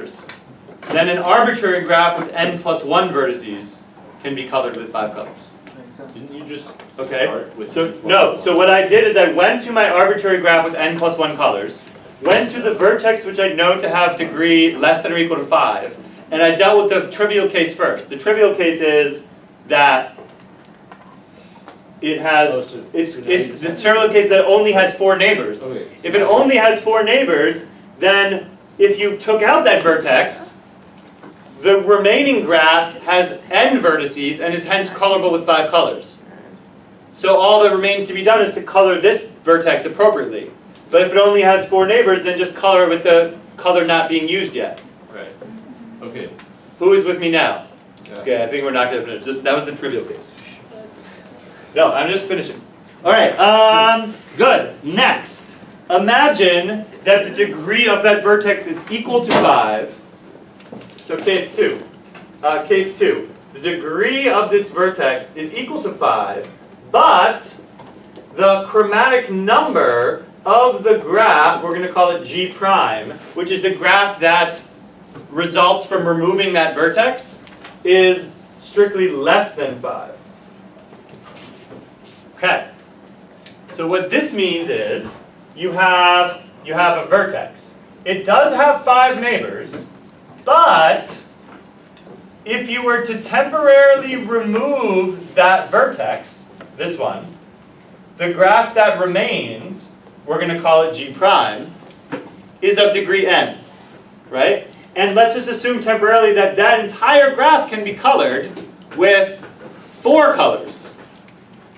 colors, then an arbitrary graph with n plus 1 vertices can be colored with 5 colors. Didn't you just Okay. start with So what I did is I went to my arbitrary graph with n plus 1 colors, went to the vertex which I know to have degree less than or equal to 5, and I dealt with the trivial case first. The trivial case is that it has, it's this trivial case that only has 4 neighbors. Okay. If it only has 4 neighbors, then if you took out that vertex, the remaining graph has n vertices and is hence colorable with 5 colors. So all that remains to be done is to color this vertex appropriately. But if it only has 4 neighbors, then just color it with the color not being used yet. Right. Okay. Who is with me now? Yeah. Okay, I think we're not going to finish. That was the trivial case. No, I'm just finishing. All right, good. Next, imagine that the degree of that vertex is equal to 5. So case 2. Case 2. The degree of this vertex is equal to 5, but the chromatic number of the graph, we're going to call it G prime, which is the graph that results from removing that vertex, is strictly less than 5. Okay. So what this means is you have a vertex. It does have 5 neighbors, but if you were to temporarily remove that vertex, this one, the graph that remains, we're going to call it G prime, is of degree n, right? And let's just assume temporarily that that entire graph can be colored with 4 colors.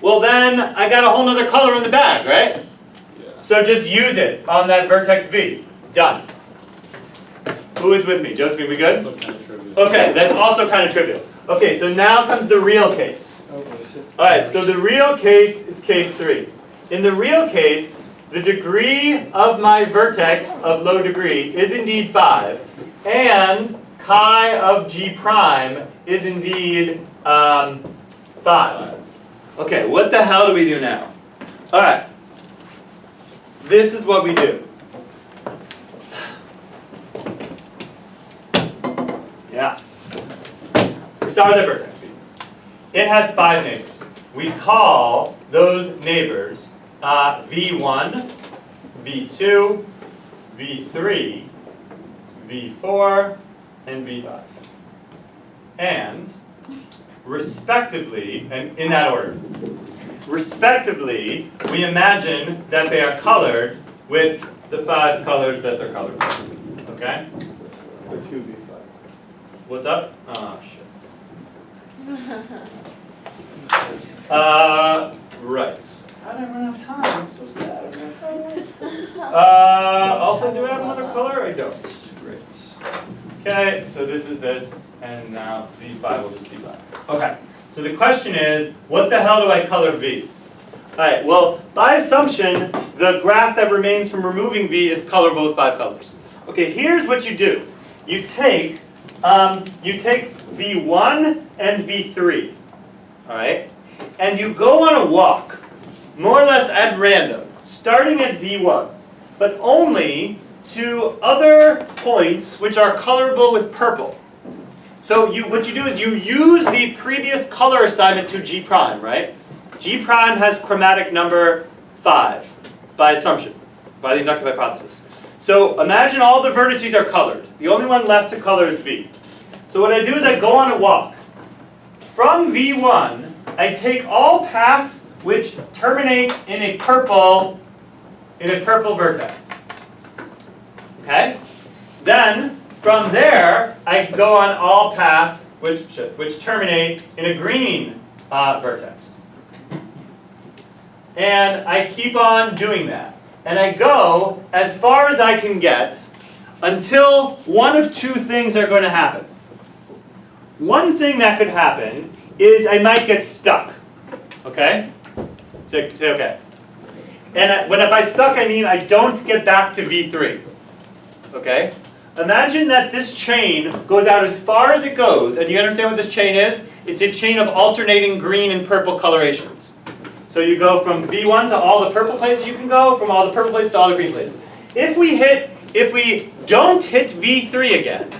Well then, I got a whole nother color in the bag, right? Yeah. So just use it on that vertex V. Done. Who is with me? Josephine, we good? Also kind of trivial. Okay, that's also kind of trivial. Okay, so now comes the real case. Alright, so the real case is case 3. In the real case, the degree of my vertex of low degree is indeed 5, and chi of G prime is indeed 5. Okay, what the hell do we do now? Alright, this is what we do. Yeah. We start with the vertex. It has 5 neighbors. We call those neighbors V1, V2, V3, V4, and V5. And respectively, and in that order, respectively, we imagine that they are colored with the 5 colors that they're colored with. Okay? Or 2v5. What's up? Oh, shit. Right. How did I run out of time? I'm so sad. Also, do I have another color? I don't. Great. Okay, so this is this, and now V5 will just be black. Okay, so the question is, what the hell do I color V? Alright, well, by assumption, the graph that remains from removing V is colorable with 5 colors. Okay, here's what you do. You take V1 and V3, alright, and you go on a walk, more or less at random, starting at V1, but only to other points which are colorable with purple. So what you do is you use the previous color assignment to G prime, right? G prime has chromatic number 5, by assumption, by the inductive hypothesis. So imagine all the vertices are colored. The only one left to color is V. So what I do is I go on a walk. From V1, I take all paths which terminate in a purple vertex. Okay? Then, from there, I go on all paths which terminate in a green vertex. And I keep on doing that. And I go as far as I can get until one of 2 things are going to happen. One thing that could happen is I might get stuck. Okay? Say okay. And by stuck, I mean I don't get back to V3. Okay? Imagine that this chain goes out as far as it goes, and you understand what this chain is? It's a chain of alternating green and purple colorations. So you go from V1 to all the purple places you can go, from all the purple places to all the green places. If we hit if we don't hit V3 again,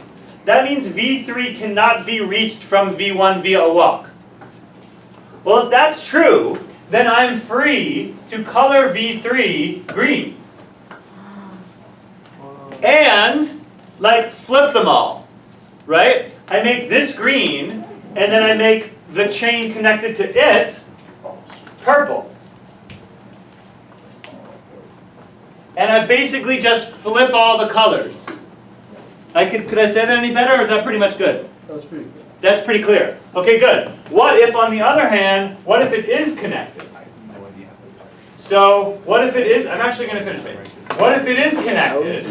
that means V3 cannot be reached from V1 via a walk. Well, if that's true, then I'm free to color V3 green. And, like, flip them all, right? I make this green, and then I make the chain connected to it purple. And I basically just flip all the colors. Could I say that any better, or is that pretty much good? That was pretty good. That's pretty clear. Okay, good. What if, on the other hand, what if it is connected? So, what if it is, I'm actually going to finish it. What if it is connected?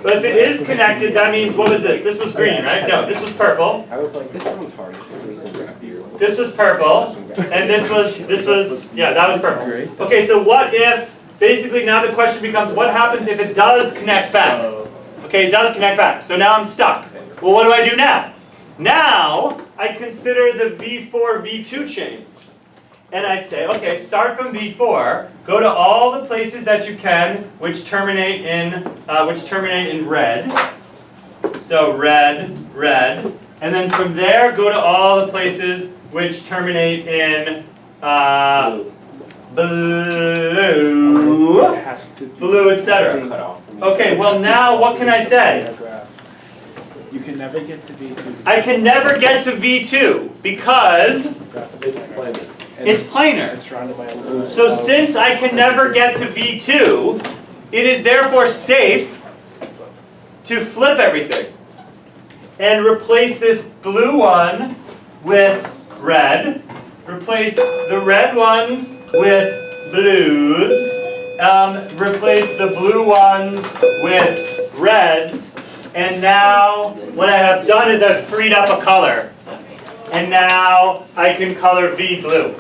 But if it is connected, that means, what was this? This was green, right? No, this was purple. I was like, this one's hard. This was purple. And this was, yeah, that was purple. Okay, so what if, basically now the question becomes, what happens if it does connect back? Okay, it does connect back. So now I'm stuck. Well, what do I do now? Now, I consider the V4, V2 chain. And I say, okay, start from V4, go to all the places that you can which terminate in red. So red, red. And then from there, go to all the places which terminate in blue, etc. Okay, well now what can I say? You can never get to V2. I can never get to V2 because it's planar. It's surrounded by a blue. So since I can never get to V2, it is therefore safe to flip everything and replace this blue one with red, replace the red ones with blues, replace the blue ones with reds, and now what I have done is I've freed up a color. And now I can color V blue.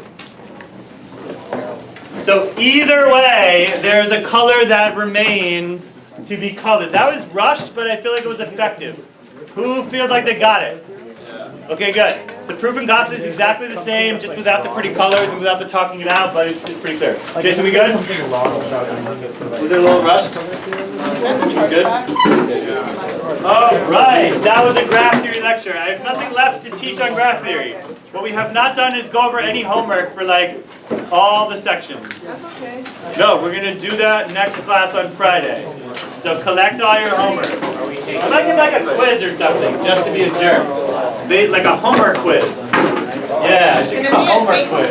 So either way, there's a color that remains to be colored. That was rushed, but I feel like it was effective. Who feels like they got it? Okay, good. The proof in Gauss is exactly the same, just without the pretty colors and without the talking it out, but it's pretty clear. Jason, we good? Was there a little rush? Good? All right, that was a graph theory lecture. I have nothing left to teach on graph theory. What we have not done is go over any homework for like all the sections. That's okay. No, we're going to do that next class on Friday. So collect all your homework. I might get like a quiz or something, just to be a jerk. Like a homework quiz. Yeah, I should get a homework quiz.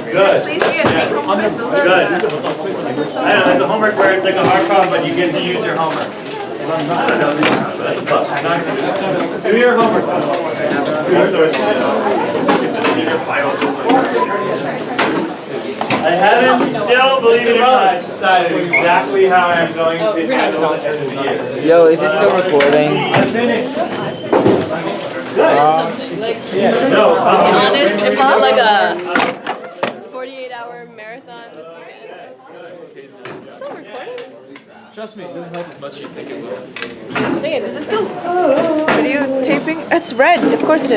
Good. Please be a take-home quiz. Those are Good. the best. I know, it's a homework where it's like a hard problem, but you get to use your homework. I don't know. That's a book. Do your homework. I haven't still, believe it or not, decided exactly how I'm going to handle the end of the year. Yo, is it still recording? I'm finished. To be honest, if we did like a 48-hour marathon this weekend. Still recording? Trust me, it doesn't help as much as you think it will. Is it still video taping? It's red. Of course it is.